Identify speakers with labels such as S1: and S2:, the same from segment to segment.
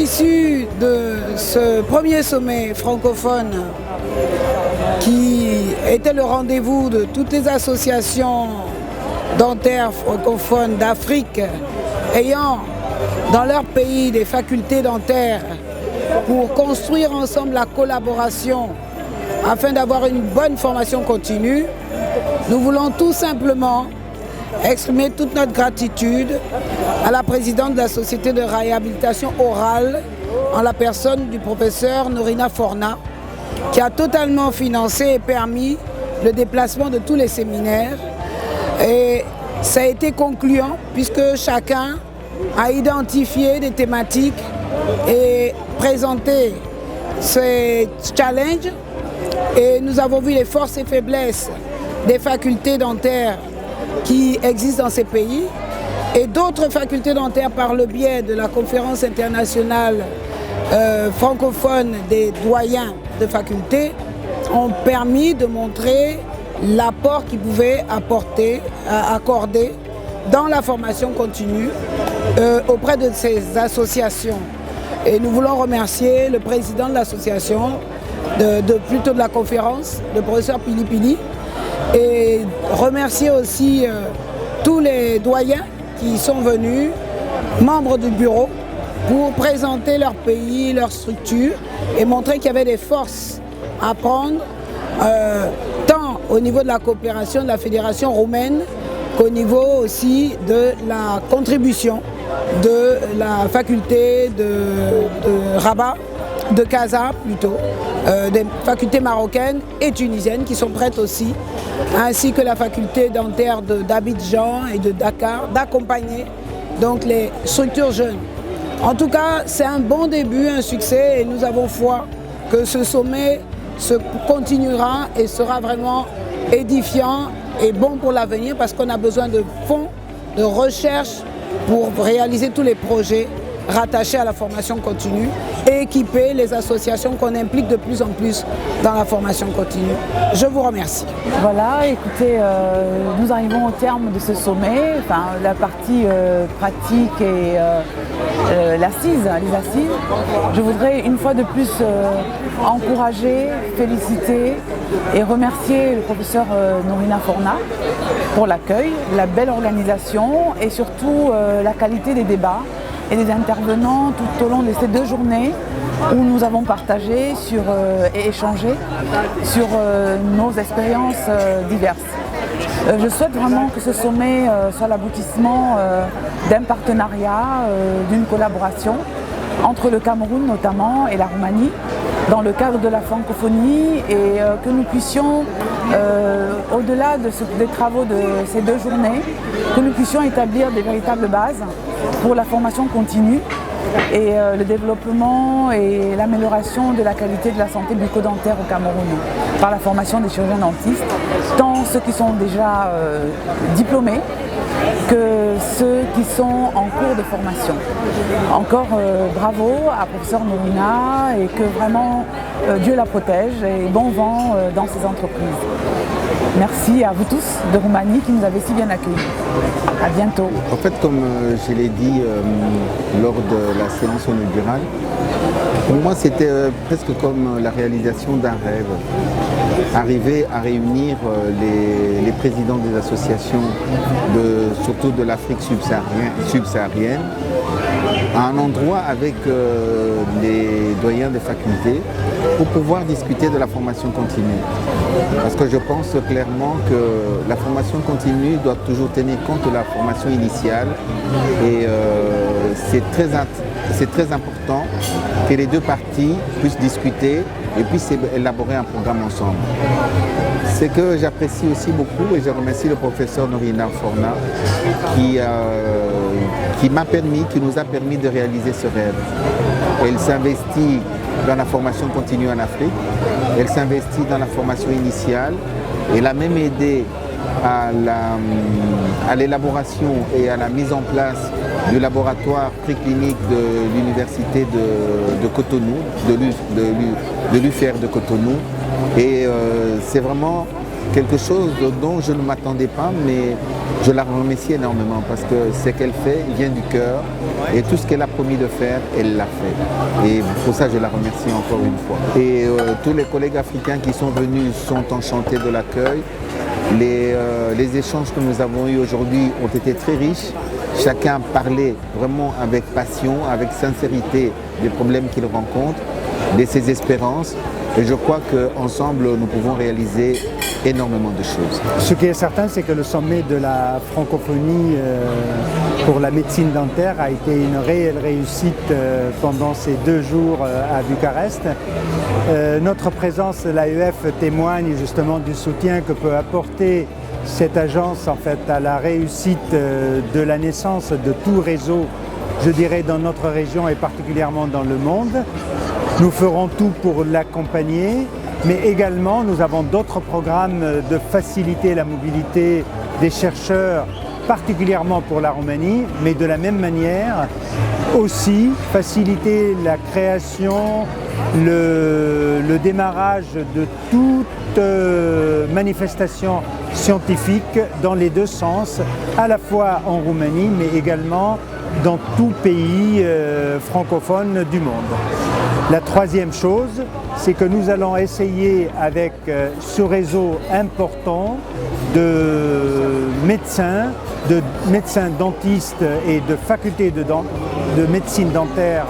S1: l'issue de ce premier sommet francophone qui était le rendez-vous de toutes les associations dentaires francophones d'Afrique ayant dans leur pays des facultés dentaires pour construire ensemble la collaboration afin d'avoir une bonne formation continue, nous voulons tout simplement exprimer toute notre gratitude à la présidente de la Société de réhabilitation orale en la personne du professeur Norina Forna qui a totalement financé et permis le déplacement de tous les séminaires. Et ça a été concluant puisque chacun a identifié des thématiques et présenté ces challenges. Et nous avons vu les forces et faiblesses des facultés dentaires qui existent dans ces pays et d'autres facultés dentaires par le biais de la conférence internationale francophone des doyens de facultés ont permis de montrer l'apport qu'ils pouvaient accorder dans la formation continue auprès de ces associations. Et nous voulons remercier le président de l'association, plutôt de la conférence, le professeur Pili Pili, et remercier aussi tous les doyens qui sont venus, membres du bureau, pour présenter leur pays, leur structure et montrer qu'il y avait des forces à prendre, tant au niveau de la coopération de la fédération roumaine qu'au niveau aussi de la contribution de la faculté de Rabat, de Casa plutôt, des facultés marocaines et tunisiennes qui sont prêtes aussi, ainsi que la faculté dentaire d'Abidjan et de Dakar, d'accompagner donc les structures jeunes. En tout cas, c'est un bon début, un succès, et nous avons foi que ce sommet se continuera et sera vraiment édifiant et bon pour l'avenir parce qu'on a besoin de fonds, de recherche pour réaliser tous les projets rattachés à la formation continue et équiper les associations qu'on implique de plus en plus dans la formation continue. Je vous remercie.
S2: Voilà, écoutez, nous arrivons au terme de ce sommet, enfin, la partie pratique et les assises. Je voudrais une fois de plus encourager, féliciter et remercier le professeur Norina Forna pour l'accueil, la belle organisation et surtout la qualité des débats et des intervenants tout au long de ces 2 journées où nous avons partagé et échangé sur nos expériences diverses. Je souhaite vraiment que ce sommet soit l'aboutissement d'un partenariat, d'une collaboration entre le Cameroun notamment et la Roumanie dans le cadre de la francophonie et que nous puissions, au-delà des travaux de ces 2 journées, que nous puissions établir des véritables bases pour la formation continue et le développement et l'amélioration de la qualité de la santé bucco-dentaire au Cameroun par la formation des chirurgiens dentistes, tant ceux qui sont déjà diplômés que ceux qui sont en cours de formation. Encore bravo à professeur Norina et que vraiment Dieu la protège et bon vent dans ces entreprises. Merci à vous tous de Roumanie qui nous avez si bien accueillis. À bientôt.
S3: En fait, comme je l'ai dit lors de la séance inaugurale, pour moi c'était presque comme la réalisation d'un rêve. Arriver à réunir les présidents des associations, surtout de l'Afrique subsaharienne, à un endroit avec les doyens des facultés pour pouvoir discuter de la formation continue. Parce que je pense clairement que la formation continue doit toujours tenir compte de la formation initiale et c'est très important que les 2 parties puissent discuter et puissent élaborer un programme ensemble. Ce que j'apprécie aussi beaucoup, et je remercie le professeur Norina Forna qui nous a permis de réaliser ce rêve. Elle s'investit dans la formation continue en Afrique, elle s'investit dans la formation initiale, elle a même aidé à l'élaboration et à la mise en place du laboratoire préclinique de l'université de Cotonou, de l'UFR de Cotonou. Et c'est vraiment quelque chose dont je ne m'attendais pas, mais je la remercie énormément parce que ce qu'elle fait vient du cœur et tout ce qu'elle a promis de faire, elle l'a fait. Et pour ça, je la remercie encore une fois. Et tous les collègues africains qui sont venus sont enchantés de l'accueil. Les échanges que nous avons eus aujourd'hui ont été très riches. Chacun parlait vraiment avec passion, avec sincérité des problèmes qu'il rencontre, de ses espérances. Et je crois qu'ensemble, nous pouvons réaliser énormément de choses.
S4: Ce qui est certain, c'est que le sommet de la francophonie pour la médecine dentaire a été une réelle réussite pendant ces 2 jours à Bucarest. Notre présence, l'AEF, témoigne justement du soutien que peut apporter cette agence en fait, à la réussite de la naissance de tout réseau, je dirais, dans notre région et particulièrement dans le monde. Nous ferons tout pour l'accompagner, mais également nous avons d'autres programmes de faciliter la mobilité des chercheurs, particulièrement pour la Roumanie, mais de la même manière aussi faciliter la création, le démarrage de toute manifestation scientifique dans les 2 sens, à la fois en Roumanie, mais également dans tout pays francophone du monde. La 3e chose, c'est que nous allons essayer avec ce réseau important de médecins dentistes et de facultés de médecine dentaire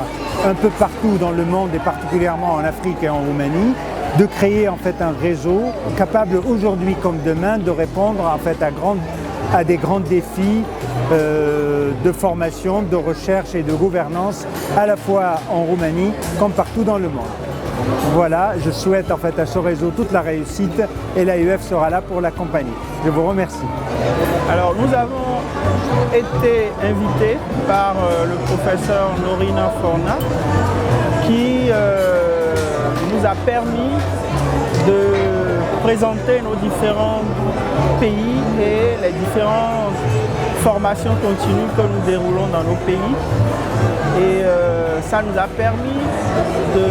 S4: un peu partout dans le monde et particulièrement en Afrique et en Roumanie, de créer en fait un réseau capable aujourd'hui comme demain de répondre en fait à des grands défis de formation, de recherche et de gouvernance à la fois en Roumanie comme partout dans le monde. Voilà, je souhaite en fait à ce réseau toute la réussite et l'AEF sera là pour l'accompagner. Je vous remercie.
S5: Alors nous avons été invités par le professeur Norina Forna qui nous a permis de présenter nos différents pays et les différentes formations continues que nous déroulons dans nos pays. Et ça nous a permis de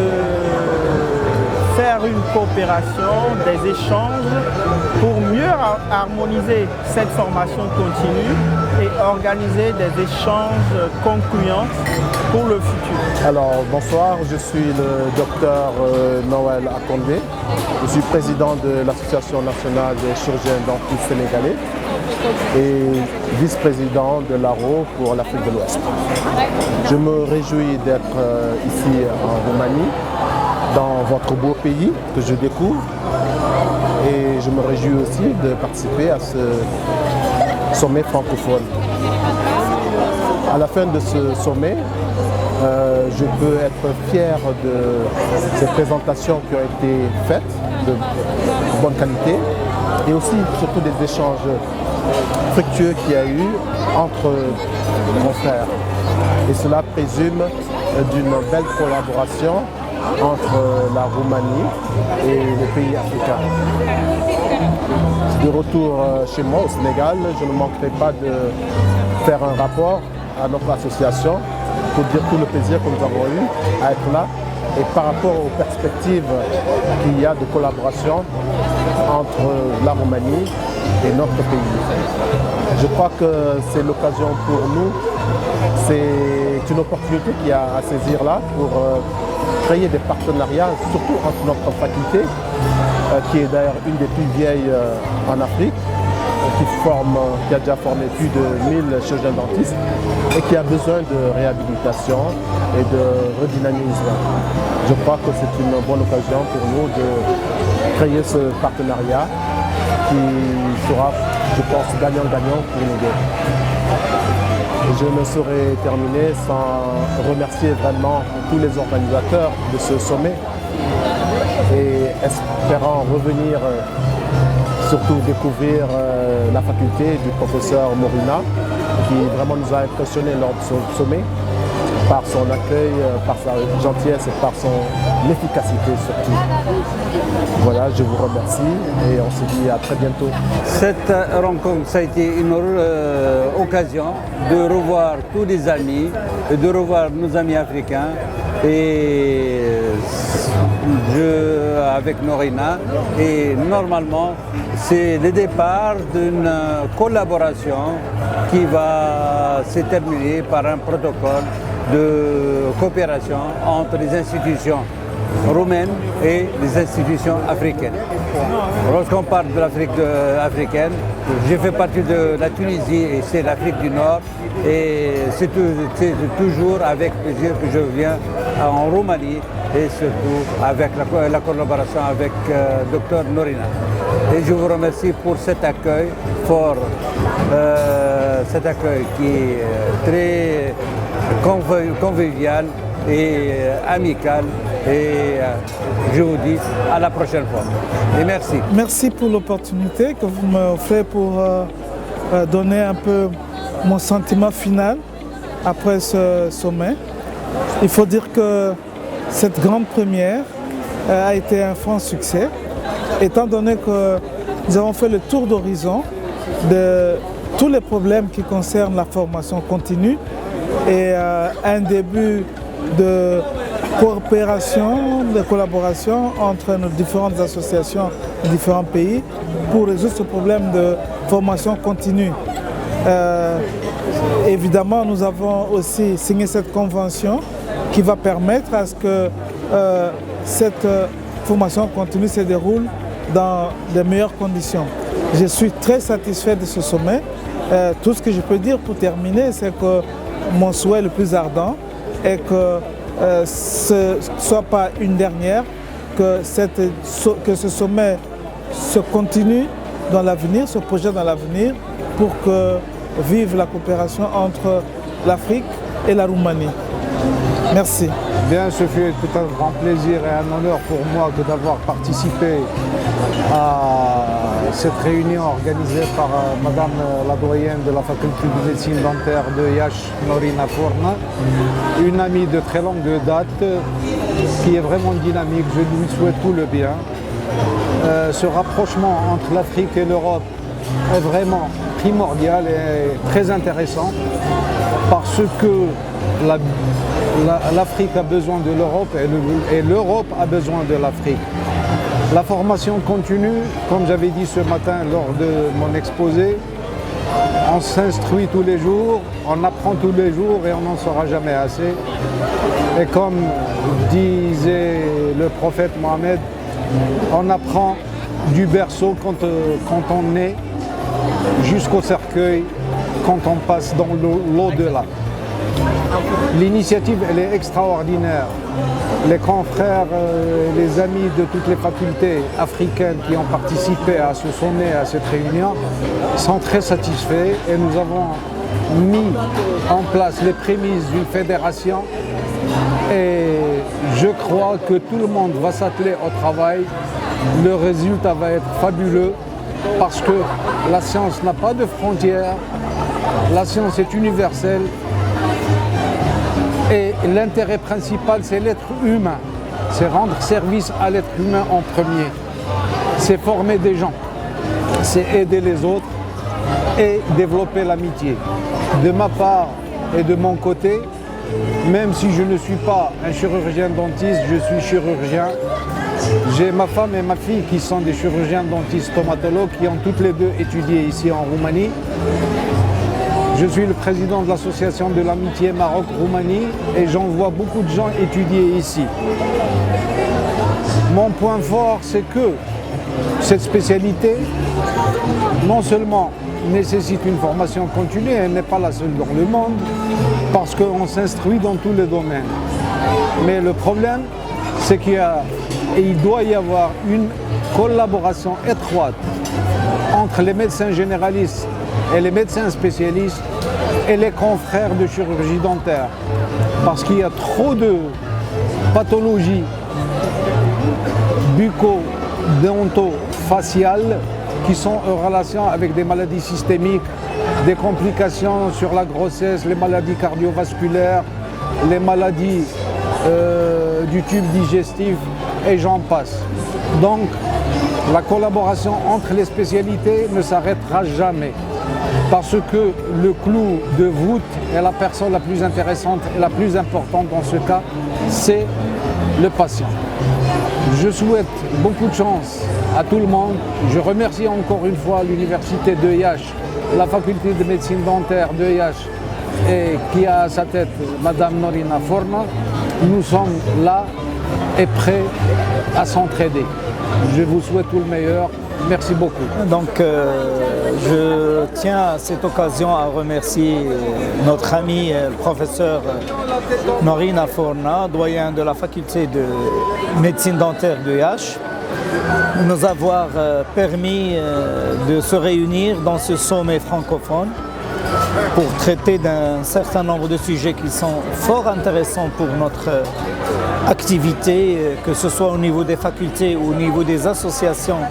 S5: faire une coopération, des échanges pour mieux harmoniser cette formation continue et organiser des échanges concluants pour le futur.
S6: Alors bonsoir, je suis le docteur Noël Akondé. Je suis président de l'Association nationale des chirurgiens dentistes sénégalais et vice-président de l'ARO pour l'Afrique de l'Ouest. Je me réjouis d'être ici en Roumanie, dans votre beau pays que je découvre, et je me réjouis aussi de participer à ce sommet francophone. À la fin de ce sommet, je peux être fier de ces présentations qui ont été faites de bonne qualité et aussi surtout des échanges fructueux qu'il y a eu entre confrères. Et cela présume d'une belle collaboration entre la Roumanie et les pays africains. De retour chez moi au Sénégal, je ne manquerai pas de faire un rapport à notre association pour dire tout le plaisir que nous avons eu à être là et par rapport aux perspectives qu'il y a de collaboration entre la Roumanie et notre pays. Je crois que c'est l'occasion pour nous, c'est une opportunité qu'il y a à saisir là pour créer des partenariats, surtout entre notre faculté, qui est d'ailleurs une des plus vieilles en Afrique, qui a déjà formé plus de 1000 chirurgiens dentistes et qui a besoin de réhabilitation et de redynamisme. Je crois que c'est une bonne occasion pour nous de créer ce partenariat qui sera, je pense, gagnant-gagnant pour nous deux. Je ne saurais terminer sans remercier vraiment tous les organisateurs de ce sommet et espérant revenir surtout découvrir la faculté du professeur Morina qui vraiment nous a impressionnés lors de ce sommet par son accueil, par sa gentillesse et par son efficacité surtout. Voilà, je vous remercie et on se dit à très bientôt.
S7: Cette rencontre, ça a été une occasion de revoir tous les amis, et de revoir nos amis africains et avec Norina, et normalement c'est le départ d'une collaboration qui va se terminer par un protocole de coopération entre les institutions roumaines et les institutions africaines. Lorsqu'on parle de l'Afrique africaine, j'ai fait partie de la Tunisie et c'est l'Afrique du Nord, et c'est toujours avec plaisir que je viens en Roumanie, et surtout avec la collaboration avec Dr Norina. Et je vous remercie pour cet accueil fort, cet accueil qui est très convivial et amical, et je vous dis à la prochaine fois. Et merci.
S8: Merci pour l'opportunité que vous m'offrez pour donner un peu mon sentiment final après ce sommet. Il faut dire que cette grande première a été un franc succès, étant donné que nous avons fait le tour d'horizon de tous les problèmes qui concernent la formation continue et un début de coopération, de collaboration entre nos différentes associations de différents pays pour résoudre ce problème de formation continue. Évidemment, nous avons aussi signé cette convention qui va permettre à ce que cette formation continue se déroule dans de meilleures conditions. Je suis très satisfait de ce sommet. Tout ce que je peux dire pour terminer, c'est que mon souhait le plus ardent est que ce ne soit pas une dernière, que ce sommet se continue dans l'avenir, se projette dans l'avenir pour que vive la coopération entre l'Afrique et la Roumanie. Merci.
S9: Bien, ce fut tout un grand plaisir et un honneur pour moi que d'avoir participé à cette réunion organisée par Madame la doyenne de la faculté de médecine dentaire de Iași, Norina Forna, une amie de très longue date qui est vraiment dynamique. Je lui souhaite tout le bien. Ce rapprochement entre l'Afrique et l'Europe est vraiment primordial et très intéressant parce que l'Afrique a besoin de l'Europe et l'Europe a besoin de l'Afrique. La formation continue, comme j'avais dit ce matin lors de mon exposé, on s'instruit tous les jours, on apprend tous les jours et on n'en saura jamais assez. Et comme disait le prophète Mohammed, on apprend du berceau quand on naît jusqu'au cercueil quand on passe dans l'au-delà. L'initiative, elle est extraordinaire. Les confrères, les amis de toutes les facultés africaines qui ont participé à ce sommet, à cette réunion, sont très satisfaits et nous avons mis en place les prémices d'une fédération et je crois que tout le monde va s'atteler au travail. Le résultat va être fabuleux parce que la science n'a pas de frontières, la science est universelle. Et l'intérêt principal, c'est l'être humain. C'est rendre service à l'être humain en premier. C'est former des gens. C'est aider les autres et développer l'amitié. De ma part et de mon côté, même si je ne suis pas un chirurgien dentiste, je suis chirurgien. J'ai ma femme et ma fille qui sont des chirurgiens dentistes stomatologues qui ont toutes les deux étudié ici en Roumanie. Je suis le président de l'association de l'amitié Maroc-Roumanie et j'en vois beaucoup de gens étudier ici. Mon point fort, c'est que cette spécialité, non seulement nécessite une formation continue, elle n'est pas la seule dans le monde, parce qu'on s'instruit dans tous les domaines. Mais le problème, c'est qu'il doit y avoir une collaboration étroite entre les médecins généralistes et les médecins spécialistes et les confrères de chirurgie dentaire. Parce qu'il y a trop de pathologies bucco-dento-faciales qui sont en relation avec des maladies systémiques, des complications sur la grossesse, les maladies cardiovasculaires, les maladies du tube digestif et j'en passe. Donc la collaboration entre les spécialités ne s'arrêtera jamais. parce que le clou de voûte est la personne la plus intéressante et la plus importante dans ce cas, c'est le patient. Je souhaite beaucoup de chance à tout le monde. Je remercie encore une fois l'université d'EIH, la faculté de médecine dentaire d'EIH et qui a à sa tête Madame Norina Forna. Nous sommes là et prêts à s'entraider. Je vous souhaite tout le meilleur. Merci beaucoup.
S10: Donc, je tiens à cette occasion à remercier notre ami le professeur Norina Forna, doyen de la faculté de médecine dentaire de d'EIH, de nous avoir permis de se réunir dans ce sommet francophone pour traiter d'un certain nombre de sujets qui sont fort intéressants pour notre activité, que ce soit au niveau des facultés ou au niveau des associations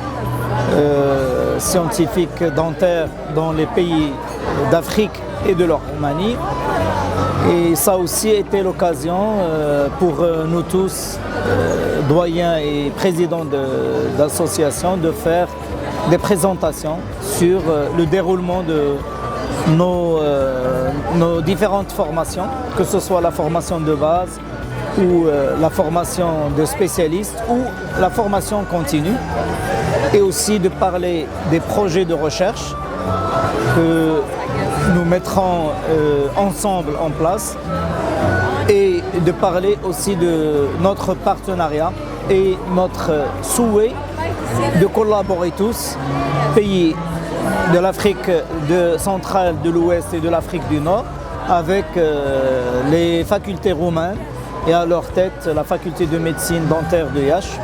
S10: scientifiques dentaires dans les pays d'Afrique et de leur Roumanie. Et ça a aussi été l'occasion pour nous tous, doyens et présidents d'associations, de faire des présentations sur le déroulement de nos différentes formations, que ce soit la formation de base ou la formation de spécialistes ou la formation continue, et aussi de parler des projets de recherche que nous mettrons ensemble en place, et de parler aussi de notre partenariat et notre souhait de collaborer tous, pays de l'Afrique centrale, de l'Ouest et de l'Afrique du Nord, avec les facultés roumaines et à leur tête la faculté de médecine dentaire de d'EIH.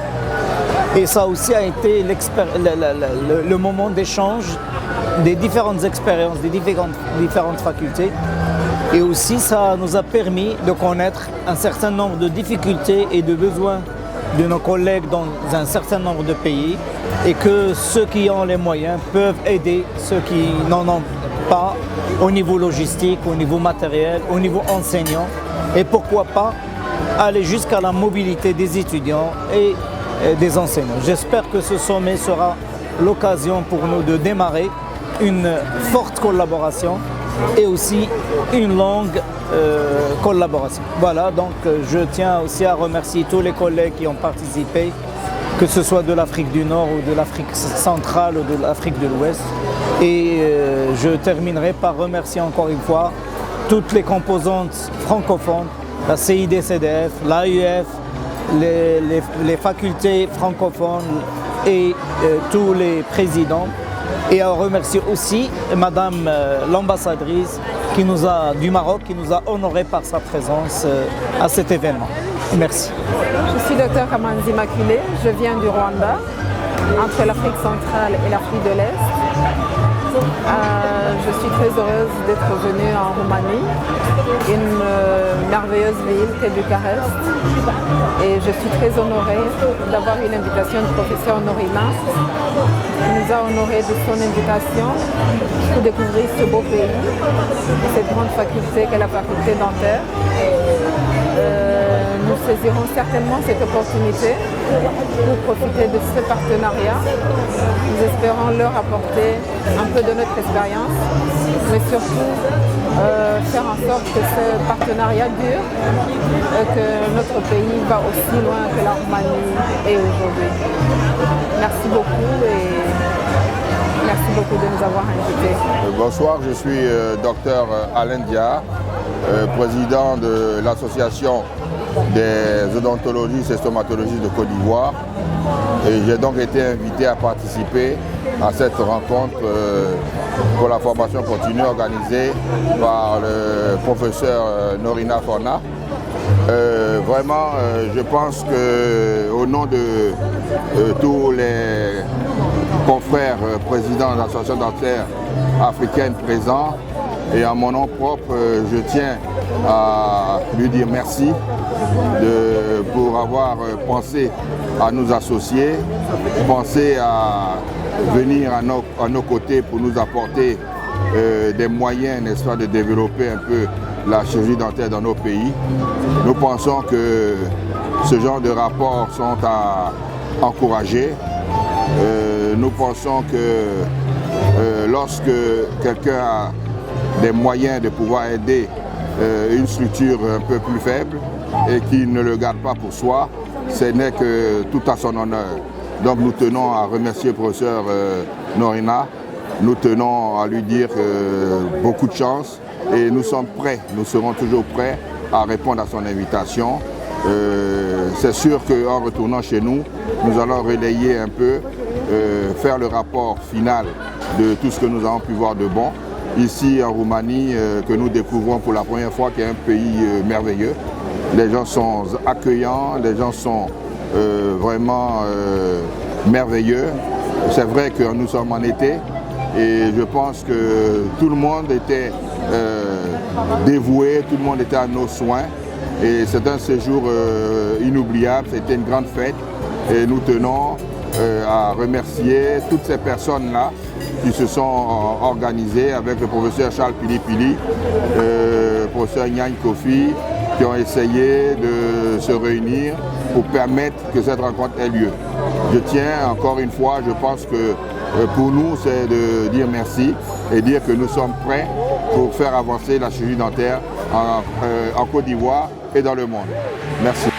S10: Et ça aussi a été le moment d'échange des différentes expériences des différentes facultés. Et aussi ça nous a permis de connaître un certain nombre de difficultés et de besoins de nos collègues dans un certain nombre de pays, et que ceux qui ont les moyens peuvent aider ceux qui n'en ont pas au niveau logistique, au niveau matériel, au niveau enseignant, et pourquoi pas aller jusqu'à la mobilité des étudiants et des enseignants. J'espère que ce sommet sera l'occasion pour nous de démarrer une forte collaboration et aussi une longue collaboration. Voilà, donc je tiens aussi à remercier tous les collègues qui ont participé, que ce soit de l'Afrique du Nord ou de l'Afrique centrale ou de l'Afrique de l'Ouest. Et je terminerai par remercier encore une fois toutes les composantes francophones, la CIDCDF, l'AUF, les facultés francophones et tous les présidents. Et à remercier aussi Madame l'ambassadrice du Maroc qui nous a honorés par sa présence à cet événement. Merci.
S11: Je suis Dr Kamanzi Maculé, je viens du Rwanda, entre l'Afrique centrale et l'Afrique de l'Est. Je suis très heureuse d'être venue en Roumanie, une merveilleuse ville qu'est Bucarest. Et je suis très honorée d'avoir eu l'invitation du professeur Norina. Il nous a honorés de son invitation pour découvrir ce beau pays, cette grande faculté qu'est la faculté dentaire. Nous saisirons certainement cette opportunité pour profiter de ce partenariat. Nous espérons leur apporter un peu de notre expérience, mais surtout faire en sorte que ce partenariat dure et que notre pays va aussi loin que la Roumanie est aujourd'hui. Merci beaucoup et merci beaucoup de nous avoir invités.
S12: Bonsoir, je suis Dr Alain Dia, président de l'association des odontologistes et stomatologistes de Côte d'Ivoire, et j'ai donc été invité à participer à cette rencontre pour la formation continue organisée par le professeur Norina Forna. Vraiment, je pense qu'au nom de tous les confrères présidents de l'association dentaire africaine présents, et en mon nom propre, je tiens à lui dire merci pour avoir pensé à nous associer, pensé à venir à nos côtés pour nous apporter des moyens, n'est-ce pas, de développer un peu la chirurgie dentaire dans nos pays. Nous pensons que ce genre de rapports sont à encourager. Nous pensons que lorsque quelqu'un a des moyens de pouvoir aider une structure un peu plus faible et qu'il ne le garde pas pour soi, ce n'est que tout à son honneur. Donc nous tenons à remercier le professeur Norina, nous tenons à lui dire beaucoup de chance et nous sommes prêts, nous serons toujours prêts à répondre à son invitation. C'est sûr qu'en retournant chez nous, nous allons relayer un peu, faire le rapport final de tout ce que nous avons pu voir de bon. Ici en Roumanie, que nous découvrons pour la première fois, qui est un pays merveilleux. Les gens sont accueillants, les gens sont vraiment merveilleux. C'est vrai que nous sommes en été et je pense que tout le monde était dévoué, tout le monde était à nos soins. Et c'est un séjour inoubliable, c'était une grande fête. Et nous tenons à remercier toutes ces personnes-là qui se sont organisées avec le professeur Charles Pili-Pili, le professeur Nyan Kofi, qui ont essayé de se réunir pour permettre que cette rencontre ait lieu. Je tiens encore une fois, je pense que pour nous, c'est de dire merci et dire que nous sommes prêts pour faire avancer la chirurgie dentaire en Côte d'Ivoire et dans le monde. Merci.